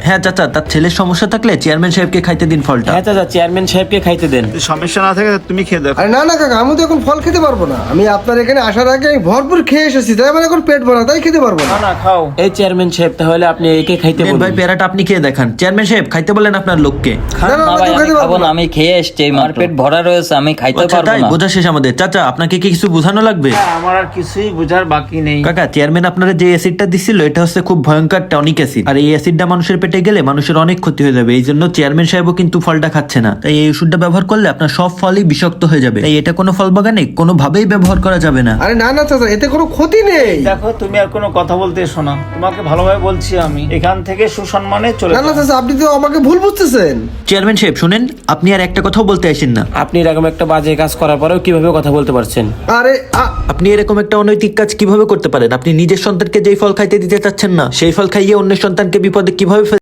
হ্যাঁ চাচা, তার ছেলের সমস্যা থাকলে চেয়ারম্যান সাহেবকে খাইতে দিন ফলটা। হ্যাঁ চাচা, চেয়ারম্যান সাহেবকে খাইতে দেন। যদি সমস্যা না থাকে তুমি খেয়ে দেখো। আরে না না কাকা, আমি তো এখন ফল খেতে পারবো না। আমি আপনার এখানে আসার আগে আমি ভরপুর খেয়ে এসেছি, তাই আমার এখন পেট ভরা, তাই খেতে পারবো না। না খাও। এই চেয়ারম্যান সাহেব, তাহলে আপনি একে খাইতে নেন বলুন। ভাই, পেয়ারাটা আপনি খেয়ে দেখান। চেয়ারম্যান সাহেব খাইতে বলেন আপনার লোককে। না না না আমি ভাই, তো আমি খেতে খাবো পারবো না, না। আমি খেয়ে এসছি, আমার পেট ভরা রয়েছে, আমি খাইতে আচ্ছা পারবো তাই, না। বোঝা শেষ আমাদের। চাচা আপনাকে কি কিছু বোঝানো লাগবে? আমার আর কিছুই বোঝার বাকি নেই। কাকা, চেয়ারম্যান আপনারা যে অ্যাসিডটা দিছিল এটা হচ্ছে খুব ভয়ঙ্কর টনিক অ্যাসিড, আর এই অ্যাসিডটা মানুষের পেটে গেলে মানুষের অনেক ক্ষতি হয়ে যাবে। এই জন্য চেয়ারম্যান সাহেবও কিন্তু ফলটা খাচ্ছে না। তাই এই ওষুধটা ব্যবহার করলে আপনার সব ফলই বিষাক্ত হয়ে যাবে। তাই এটা কোনো ফল বাগানে কোনোভাবেই ব্যবহার করা যাবে না। আরে না না চাচা, এতে কোনো ক্ষতি নেই। দেখো তুমি আর কোনো কথা বলতে এসো না, তোমাকে ভালোভাবে বলছি আমি, এখান থেকে সুসম্মানে চলে না না যাও। চাচা, আপনি তো আমাকে ভুল বুঝতেছেন। চেয়ারম্যান সাহেব শুনেন, আপনি আর একটা কথাও বলতে আসেন না। আপনি এরকম একটা বাজে কাজ করার পরেও কিভাবে কথা বলতে পারছেন? আরে আপনি এরকম একটা অনৈতিক কাজ কিভাবে করতে পারেন? আপনি নিজের সন্তানকে যেই ফল খাইতে দিতে চাচ্ছেন না, সেই ফল খাইয়ে অন্য সন্তানকে বিপদে কিভাবে